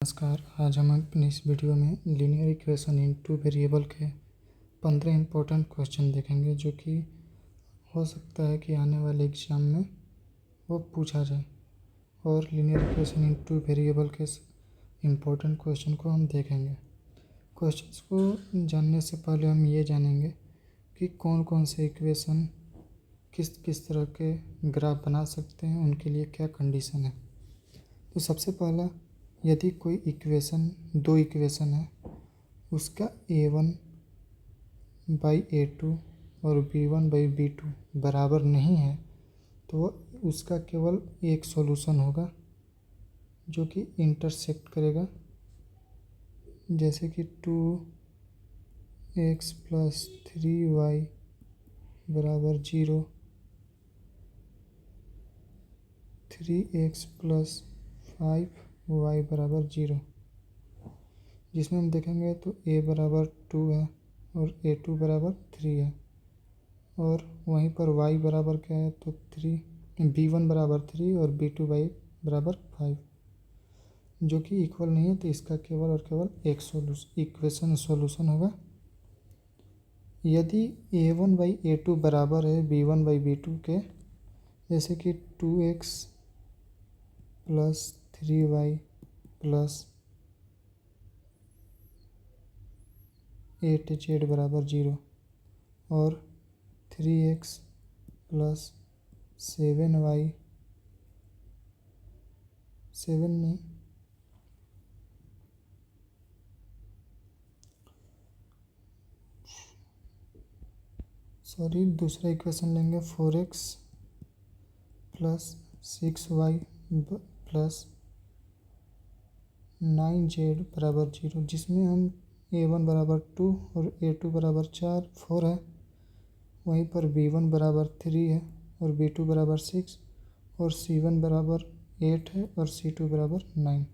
नमस्कार। आज हम अपनी इस वीडियो में linear equation in two variable के 15 इम्पोर्टेंट क्वेश्चन देखेंगे, जो कि हो सकता है कि आने वाले एग्जाम में वो पूछा जाए। और linear equation in two variable के इम्पोर्टेंट क्वेश्चन को हम देखेंगे। क्वेश्चंस को जानने से पहले हम ये जानेंगे कि कौन कौन से इक्वेशन किस किस तरह के ग्राफ बना सकते हैं, उनके लिए क्या कंडीशन है। तो सबसे पहला, यदि कोई दो इक्वेशन है, उसका a1 बाई a2 और b1 बाई b2 बराबर नहीं है, तो उसका केवल एक सॉल्यूशन होगा जो कि इंटरसेक्ट करेगा। जैसे कि 2x प्लस 3y बराबर 0, 3x प्लस 5y बराबर 0, जिसमें हम देखेंगे तो a बराबर 2 है और a2 बराबर 3 है, और वहीं पर y बराबर क्या है तो 3, b1 बराबर 3 और b2 बराबर 5, जो कि इक्वल नहीं है। तो इसका केवल और केवल एक इक्वेशन सॉल्यूशन होगा। यदि a1 बाई a2 बराबर है b1 बाई b2 के, जैसे कि 2x plus 3y plus 8z बराबर 0 और 3x प्लस 7y 7 नहीं सॉरी दूसरा इक्वेशन लेंगे 4x plus 6y plus 9z बराबर 0, जिसमें हम a1 बराबर 2 और a2 बराबर 4 है, वहीं पर b1 बराबर 3 है और b2 बराबर 6 और c1 बराबर 8 है और c2 बराबर 9।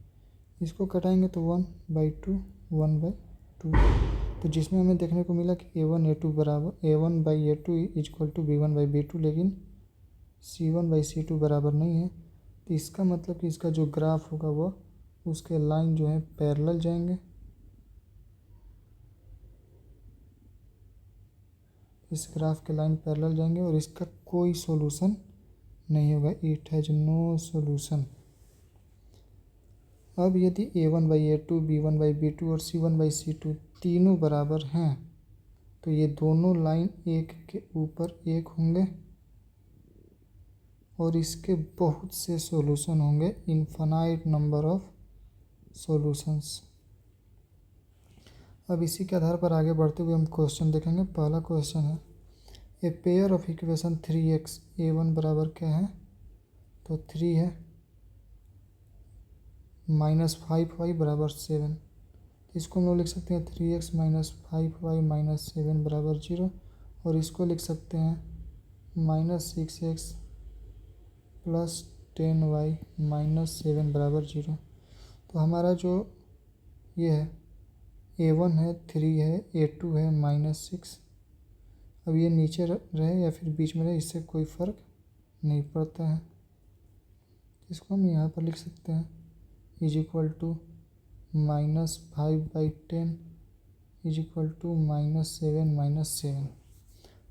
इसको कटाएंगे तो 1/2 1/2, तो जिसमें हमें देखने को मिला कि a1 by a2 equal to b1 by b2, लेकिन c1 बाई c2 बराबर नहीं है। तो इसका मतलब कि इसका जो ग्राफ होगा वह उसके लाइन जो है पैरेलल जाएंगे। इस ग्राफ के लाइन पैरेलल जाएंगे और इसका कोई सॉल्यूशन नहीं होगा। It has no solution. अब यदि a1 by a2, b1 by b2 और c1 बाई c2 तीनों बराबर हैं, तो ये दोनों लाइन एक के ऊपर एक होंगे और इसके बहुत से सॉल्यूशन होंगे, इनफाइनाइट नंबर ऑफ सॉल्यूशंस। अब इसी के आधार पर आगे बढ़ते हुए हम क्वेश्चन देखेंगे। पहला क्वेश्चन है, ए pair of equation 3x a1 बराबर क्या है तो 3 है, माइनस 5y बराबर 7। इसको हम लोग लिख सकते हैं 3x माइनस 5y माइनस 7 बराबर 0, और इसको लिख सकते हैं minus 6x plus 10y minus 7 बराबर 0। तो हमारा जो ये है a1 है 3 है, a2 है माइनस 6। अब ये नीचे रहे या फिर बीच में रहे, इससे कोई फ़र्क नहीं पड़ता है। इसको हम यहाँ पर लिख सकते हैं is equal to minus 5/10 is equal to minus 7।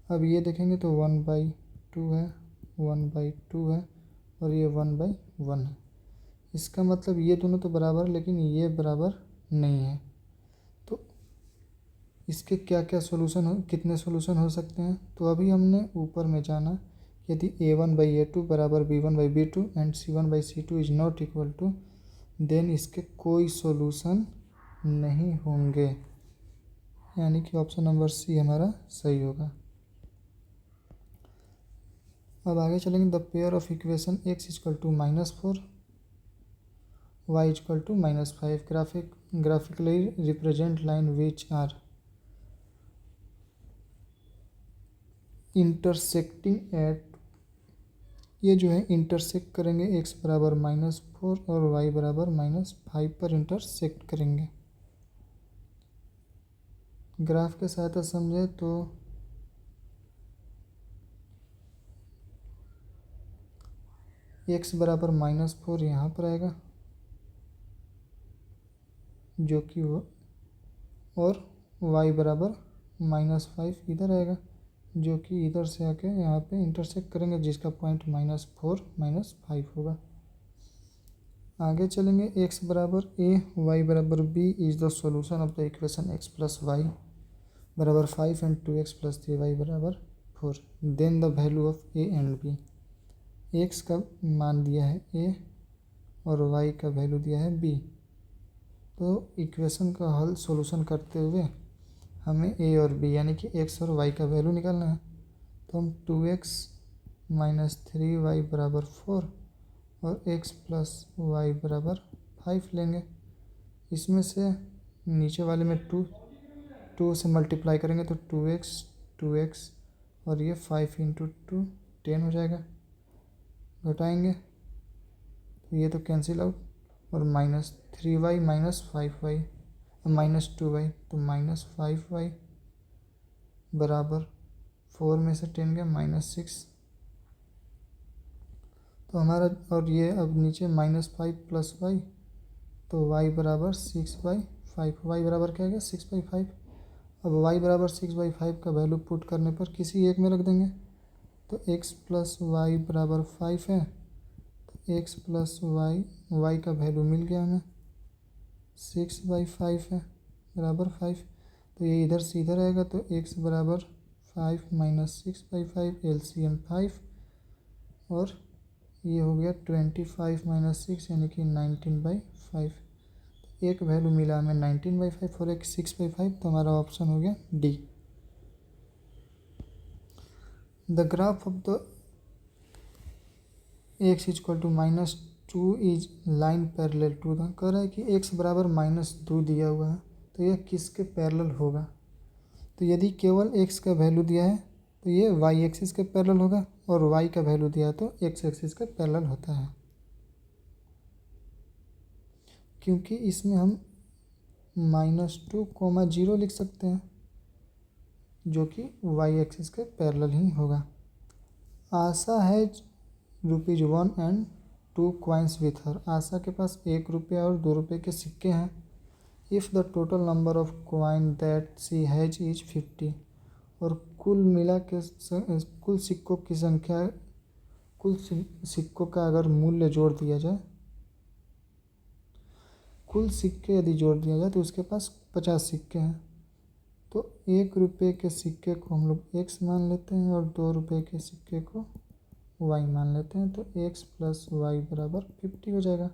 अब ये देखेंगे तो 1/2 है, 1/2 है और ये 1/1 है। इसका मतलब ये दोनों तो बराबर है, लेकिन ये बराबर नहीं है। तो इसके क्या क्या कितने सोल्यूशन हो सकते हैं। तो अभी हमने ऊपर में जाना, यदि a1 बाई a2 बराबर b1 by b2 and c1 by c2 is not equal to, then इसके कोई सॉल्यूशन नहीं होंगे, यानी कि ऑप्शन नंबर सी हमारा सही होगा। अब आगे चलेंगे। The pair of equation x equal to -4 y equal to -5 graphically represent line which are intersecting at, ये जो है इंटरसेक्ट करेंगे x बराबर -4 और y बराबर -5 पर इंटरसेक्ट करेंगे। ग्राफ के सहायता समझे तो x बराबर -4 यहाँ पर आएगा जो कि और y बराबर -5 इधर आएगा, जो कि इधर से आके यहाँ पे इंटरसेक्ट करेंगे, जिसका पॉइंट -4 -5 होगा। आगे चलेंगे, x बराबर a y बराबर b is the solution of the equation x plus y बराबर 5 एंड 2x प्लस 3y बराबर 4। Then the value of a and b। x का मान दिया है a और y का वैल्यू दिया है b। तो इक्वेशन का हल सॉल्यूशन करते हुए हमें a और b यानी कि x और y का वैल्यू निकालना है। तो हम 2x माइनस 3y बराबर 4 और x प्लस वाई बराबर 5 लेंगे। इसमें से नीचे वाले में 2 से मल्टीप्लाई करेंगे तो 2x और ये 5 इंटू 2 10 हो जाएगा। घटाएंगे तो ये तो कैंसिल आउट, और -3y माइनस 5y -2y तो -5y बराबर 4 में से 10 गया -6। तो हमारा, और ये अब नीचे -5 प्लस y तो y बराबर 6/5। y बराबर क्या है 6/5। अब y बराबर 6/5 का वैल्यू पुट करने पर किसी एक में रख देंगे। तो x प्लस वाई बराबर 5 है, तो x प्लस y का वैल्यू मिल गया हमें 6/5 है बराबर 5। तो ये इधर से इधर आएगा, तो x बराबर 5 माइनस 6/5 LCM 5, और ये हो गया 25 माइनस 6 यानी कि 19/5। एक वैल्यू मिला हमें 19/5 और एक 6/5, तो हमारा ऑप्शन हो गया D. The graph of the x equal to -2 is line parallel to the, कह रहा है कि x बराबर -2 दिया हुआ है, तो यह किसके पैरेलल होगा। तो यदि केवल x का वैल्यू दिया है तो ये y एक्सिस के पैरेलल होगा, और y का वैल्यू दिया तो x एक्सिस के पैरेलल होता है, क्योंकि इसमें हम -2, 0 लिख सकते हैं, जो कि y एक्सिस के पैरेलल ही होगा। आशा है ₹1 एंड 2 कॉइन्स विथ हर। आशा के पास 1 रुपया और 2 रुपये के सिक्के हैं। If the total number of coin that she has is 50, और कुल मिला के कुल सिक्कों की संख्या, कुल सिक्कों का अगर मूल्य जोड़ दिया जाए, कुल सिक्के यदि जोड़ दिया जाए तो उसके पास 50 सिक्के हैं। तो 1 रुपये के सिक्के को हम लोग x मान लेते हैं और 2 रुपये के सिक्के को y मान लेते हैं, तो x प्लस वाई बराबर 50 हो जाएगा।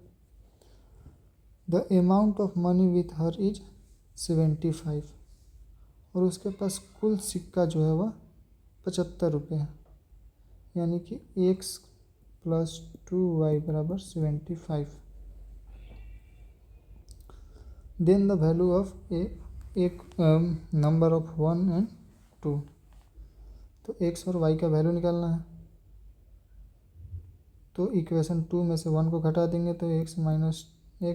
The amount of money with her is 75, और उसके पास कुल सिक्का जो है वह 75 रुपये है, यानी कि x प्लस 2y बराबर 75। देन द वैल्यू ऑफ एक नंबर ऑफ 1 एंड 2, तो x और y का वैल्यू निकालना है। तो इक्वेशन 2 में से 1 को घटा देंगे तो x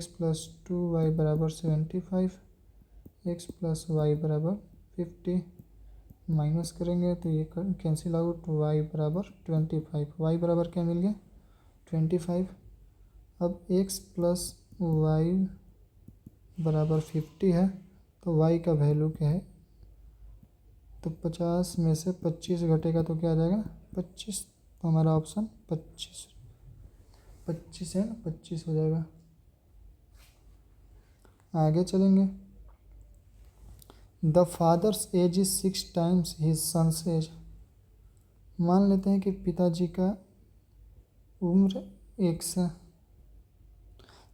प्लस 2y बराबर 75, x प्लस वाई बराबर 50, माइनस करेंगे तो ये कैंसिल आउट, y बराबर 25। y बराबर क्या मिल गया 25। अब x प्लस वाई बराबर 50 है, तो y का वैल्यू क्या है, तो 50 में से 25 घटेगा तो क्या आ जाएगा 25, तो हमारा ऑप्शन 25 है, 25 हो जाएगा। आगे चलेंगे, the father's age is 6 times his son's age. मान लेते हैं कि पिताजी का उम्र 1 है।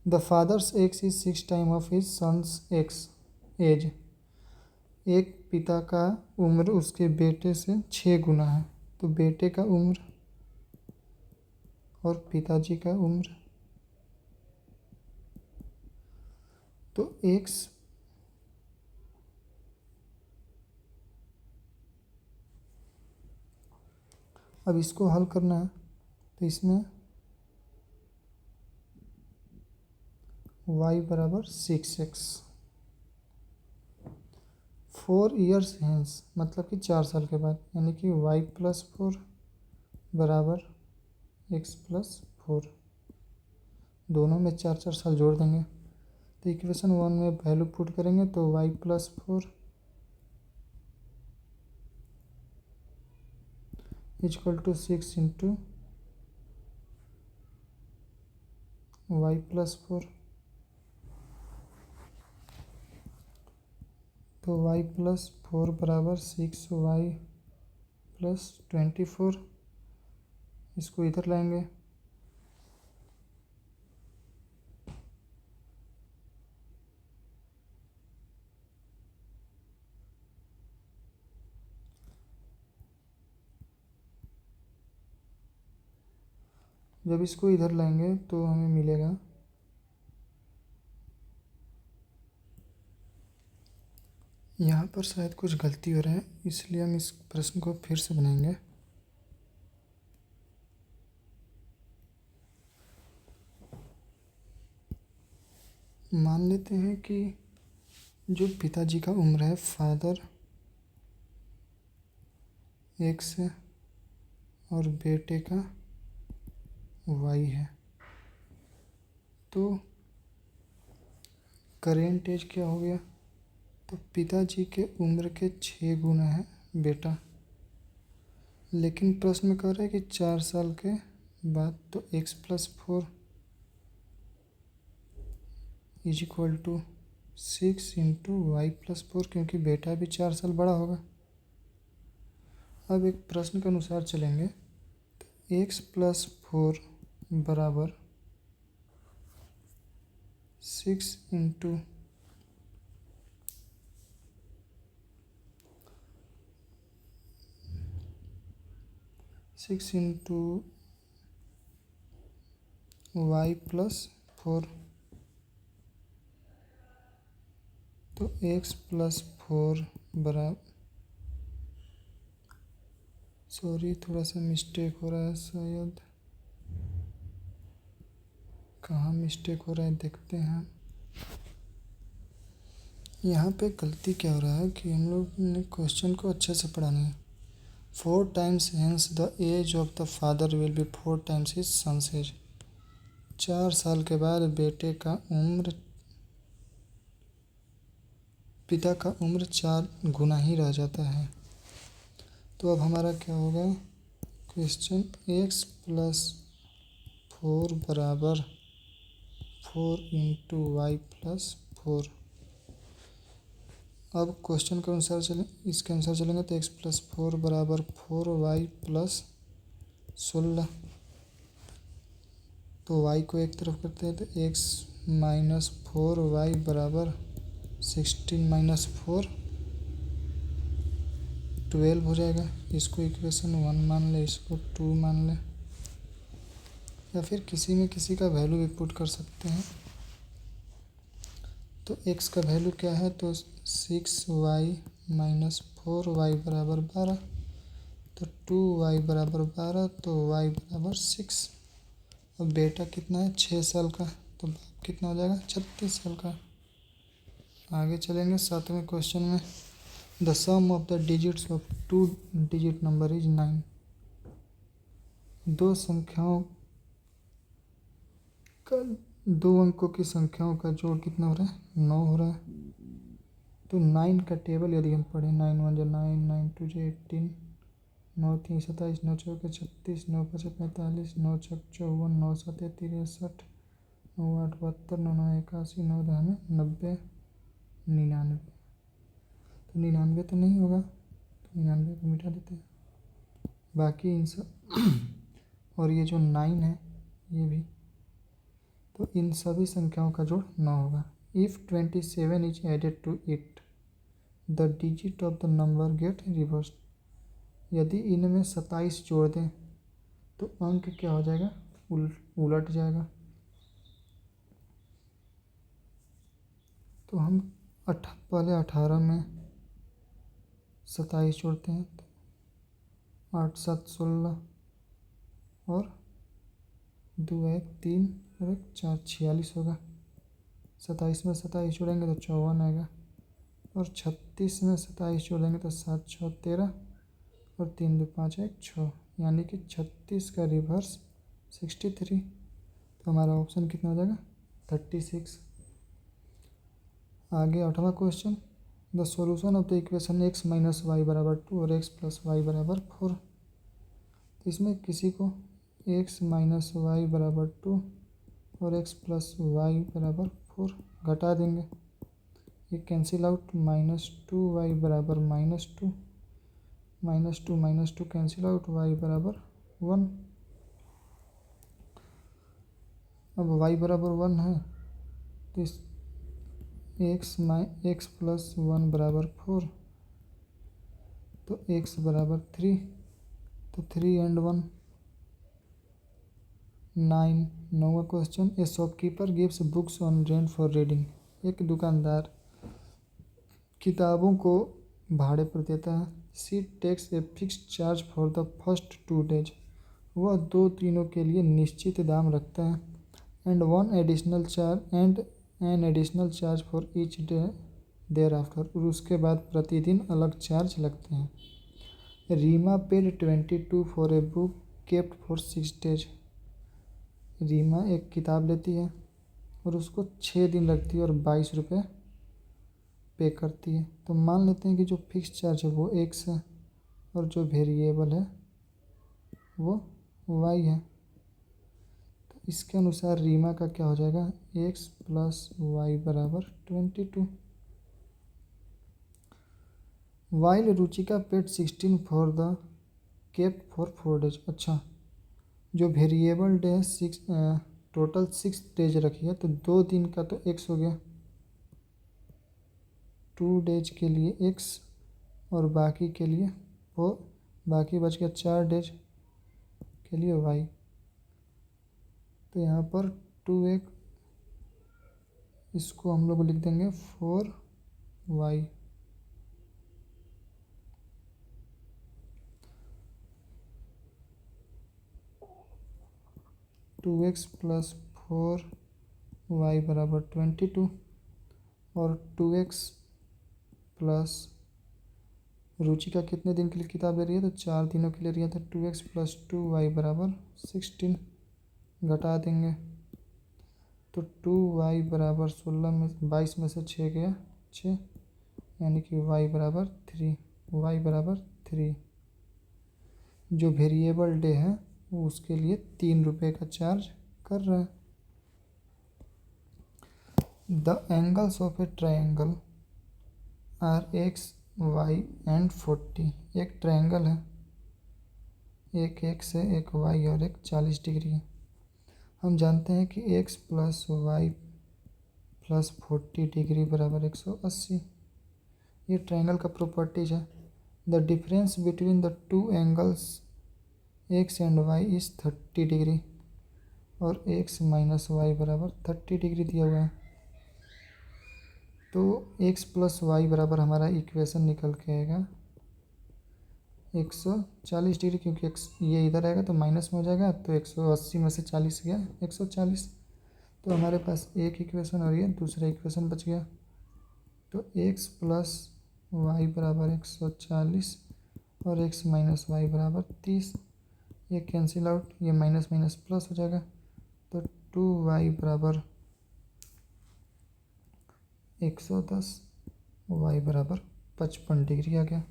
The father's x is 6 time of his son's x age. एक पिता का उम्र उसके बेटे से 6 गुना है, तो बेटे का उम्र और पिताजी का उम्र, तो x अब इसको हल करना है, तो इसमें y बराबर 6x 4 ईयर्स हेंस, मतलब कि 4 साल के बाद, यानी कि y प्लस 4 बराबर x प्लस 4, दोनों में 4 4 साल जोड़ देंगे तो इक्वेशन 1 में वैल्यू पुट करेंगे तो y plus 4 equal to 6 into y plus 4। तो y प्लस 4 बराबर 6y प्लस 24। इसको इधर लाएंगे जब इसको इधर लाएंगे तो हमें मिलेगा यहाँ पर शायद कुछ गलती हो रहा है, इसलिए हम इस प्रश्न को फिर से बनाएंगे। मान लेते हैं कि जो पिताजी का उम्र है फादर x है और बेटे का y है, तो करेंट एज क्या हो गया? तो पिताजी के उम्र के 6 गुना है बेटा, लेकिन प्रश्न में कह रहा है कि 4 साल के बाद, तो x plus 4 is equal to 6 into y plus 4, क्योंकि बेटा भी 4 साल बड़ा होगा। अब एक प्रश्न के अनुसार चलेंगे तो x प्लस 4 बराबर 6 इंटू वाई प्लस 4। तो x प्लस 4 बराबर, सॉरी थोड़ा सा मिस्टेक हो रहा है, शायद कहाँ मिस्टेक हो रहा है देखते हैं। यहाँ पे गलती क्या हो रहा है कि हम लोग ने क्वेश्चन को अच्छे से पढ़ा नहीं। 4 times hence the age of the father will be 4 times his son's age. 4 साल के बाद बेटे का उम्र पिता का उम्र 4 गुना ही रह जाता है। तो अब हमारा क्या होगा क्वेश्चन, x प्लस 4 बराबर 4 इंटू वाई प्लस 4। अब क्वेश्चन के अनुसार चलें, इसके अनुसार चलेंगे तो x प्लस 4 बराबर 4y प्लस 16। तो y को एक तरफ करते हैं तो x माइनस 4y बराबर 16 माइनस 4 12 हो जाएगा। इसको इक्वेशन 1 मान ले, इसको 2 मान ले, या फिर किसी में किसी का वैल्यू भी पुट कर सकते हैं। तो x का वैल्यू क्या है? तो 6y माइनस 4y बराबर 12। तो 2y बराबर 12, तो y बराबर 6। अब बेटा कितना है? 6 साल का, तो बाप कितना हो जाएगा? 36 साल का। आगे चलेंगे 7वें क्वेश्चन में। The sum of the digits of 2 digit number is 9। दो अंकों की संख्याओं का जोड़ कितना हो रहा है? 9 हो रहा है। तो 9 का टेबल यदि हम पढ़ें, 9 1 9, 9 2 18, 9 3 27, 9 4 36, 9 5 45, 9 6 54, 9 7 63, 9 8 72, 9 9 81, 9 10 90, 99। तो 99 तो नहीं होगा, तो 99 को मिटा देते हैं। बाकी इन सब और ये जो 9 है ये भी, तो इन सभी संख्याओं का जोड़ 9 होगा। If 27 is added to it the digit of the number get reverse. यदि इनमें 27 जोड़ दें तो अंक क्या हो जाएगा? उलट जाएगा। तो हम पहले 18 में 27 जोड़ते हैं तो 8 7 16 और 2 1 3 और 1 4 46 होगा। 27 में 27 जोड़ेंगे तो 54 आएगा, और 36 में 27 जोड़ेंगे तो 7 6 13 और 3 2 5 1 6, यानी कि 36 का रिवर्स 63। तो हमारा ऑप्शन कितना हो जाएगा? 36। आगे 8वां question, the solution of the equation x minus Y बराबर 2 और x प्लस वाई बराबर 4। तो इसमें किसी को x माइनस वाई बराबर 2 और x प्लस वाई बराबर 4 घटा देंगे, ये कैंसिल आउट, -2y बराबर -2, -2 कैंसिल आउट, y बराबर 1। अब y बराबर 1 है तो इस x प्लस 1 बराबर 4, तो x बराबर 3, तो 3 and 1 9। 9वां question, a shopkeeper gives books on rent for reading. एक दुकानदार किताबों को भाड़े पर देता है। She takes a fixed charge for the first 2 days। वह 2 दिनों के लिए निश्चित दाम रखता है। And an additional charge for each day thereafter. और उसके बाद प्रतिदिन अलग चार्ज लगते हैं। Reema paid 22 for a book kept for 6 days। Reema एक किताब लेती है और उसको 6 दिन रखती है और 22 रुपये पे करती है। तो मान लेते हैं कि जो फिक्स चार्ज है वो x है और जो वेरिएबल है वो y है। तो इसके अनुसार रीमा का क्या हो जाएगा, x प्लस वाई बराबर 22। While Ruchika paid 16 for the kept for 4 days। अच्छा, जो वेरिएबल डे है टोटल 6 days रखी है, तो 2 दिन का तो x हो गया, 2 days के लिए x और बाकी के लिए वो बाकी बच गया 4 days के लिए y। तो यहाँ पर 2x, इसको हम लोग लिख देंगे 4y। To x plus 4y बराबर 22 और 2x प्लस रुचिका कितने दिन के लिए किताब ले रही है, तो 4 दिनों के लिए रही है, तो 2x प्लस 2y बराबर 16 घटा देंगे, तो 2y बराबर 16 में 22 में से 6 गया 6, यानी कि y बराबर 3। जो वेरिएबल डे है वो उसके लिए 3 रुपये का चार्ज कर रहा है। The angles of a triangle are x y and 40। एक ट्राइंगल है, एक x है, एक y और एक 40 डिग्री है। हम जानते हैं कि x plus y plus 40 degree बराबर 180। ये ट्राइंगल का प्रॉपर्टीज है। The difference between the two angles x and y is 30 degree और x माइनस वाई बराबर 30 डिग्री दिया हुआ है। तो x प्लस वाई बराबर हमारा इक्वेशन निकल के आएगा 140 डिग्री, क्योंकि x ये इधर आएगा तो माइनस में हो जाएगा, तो 180 में से 40 गया 140। तो हमारे पास एक इक्वेशन और ये दूसरा इक्वेशन बच गया। तो x प्लस वाई बराबर 140 और x माइनस वाई बराबर 30। ये कैंसिल आउट, ये माइनस माइनस प्लस हो जाएगा, तो 2y बराबर 110, y बराबर 55 डिग्री आ गया।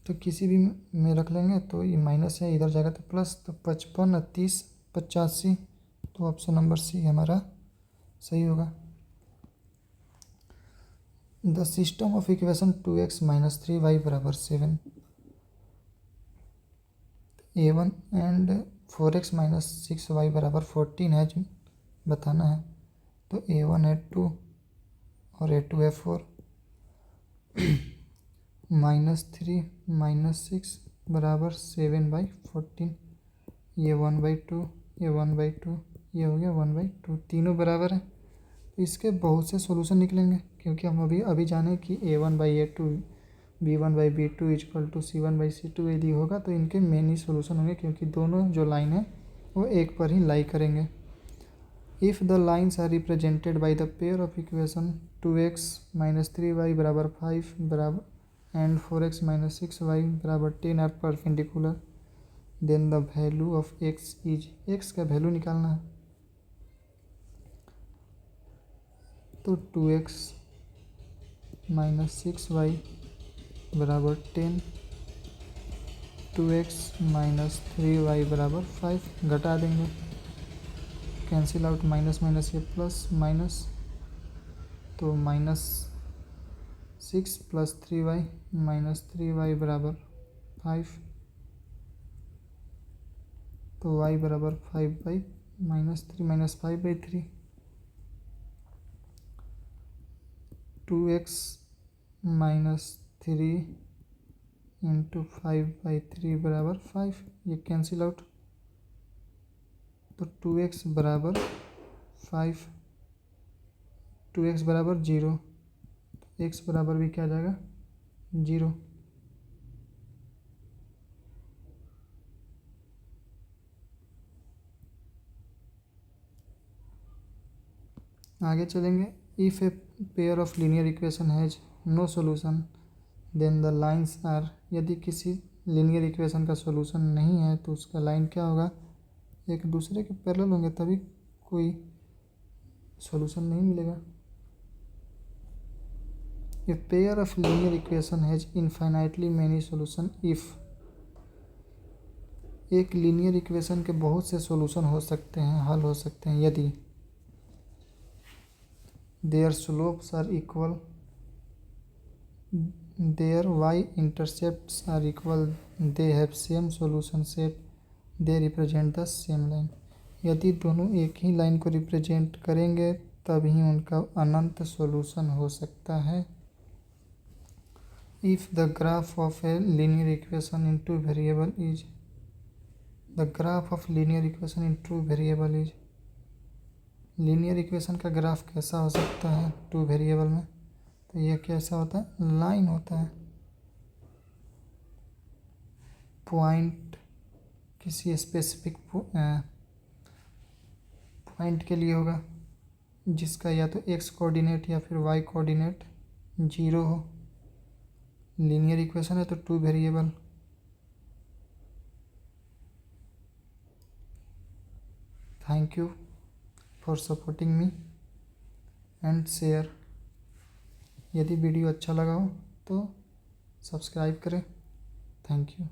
तो किसी भी में रख लेंगे तो ये माइनस है, इधर जाएगा तो प्लस, तो 55 और 30 85। तो ऑप्शन नंबर सी हमारा सही होगा। The system of equation 2x minus 3y बराबर 7। a1 and 4x minus 6y बराबर 14 है जो बताना है। तो a1 है 2 और a2 है 4। -3 -6 बराबर 7/14। ये 1/2, ये 1/2, ये हो गया 1/2, तीनों बराबर है। तो इसके बहुत से सॉल्यूशन निकलेंगे, क्योंकि हम अभी जाने कि a1/a2 b1/b2 equal to c1/c2 यदि होगा तो इनके मेन ही सोल्यूशन होंगे, क्योंकि दोनों जो लाइन है वो एक पर ही लाई करेंगे। If the lines are represented by the pair of equation 2x minus 3y बराबर 5 बराबर एंड 4x माइनस 6y बराबर 10 are perpendicular, then the value of x is, x का वैल्यू निकालना है। तो 2x माइनस 6y बराबर 10, 2x माइनस 3y बराबर 5 घटा देंगे, कैंसिल आउट, माइनस माइनस ये प्लस माइनस, तो minus 6 plus 3y minus 3y बराबर 5, तो y बराबर 5/-3 माइनस 5/3, 2x माइनस 3 इंटू 5/3 बराबर 5, ये कैंसिल आउट, तो 2x बराबर 5, 2x बराबर 0, x बराबर भी क्या आ जाएगा 0। आगे चलेंगे। If a pair of linear equation has no solution then the lines are, यदि किसी लीनियर इक्वेशन का सॉल्यूशन नहीं है तो उसका लाइन क्या होगा, एक दूसरे के पैरेलल होंगे, तभी कोई सॉल्यूशन नहीं मिलेगा। ए pair of linear equation has infinitely many solution if, एक लीनियर इक्वेशन के बहुत से सॉल्यूशन हो सकते हैं, हल हो सकते हैं, यदि their slopes are equal, their y-intercepts are equal, they have same solution set, they represent the same line। यदि दोनों एक ही लाइन को रिप्रेजेंट करेंगे तभी उनका अनंत सॉल्यूशन हो सकता है। If the graph of a linear equation in two variable is, the graph of linear equation in two variable is, linear equation का ग्राफ कैसा हो सकता है टू वेरिएबल में, तो यह कैसा होता है, लाइन होता है। पॉइंट किसी स्पेसिफिक पॉइंट के लिए होगा जिसका या तो x कोऑर्डिनेट या फिर y कोऑर्डिनेट 0 हो। लीनियर इक्वेशन है तो two variable. Thank you for supporting me and share. यदि वीडियो अच्छा लगा हो तो सब्सक्राइब करें। Thank you.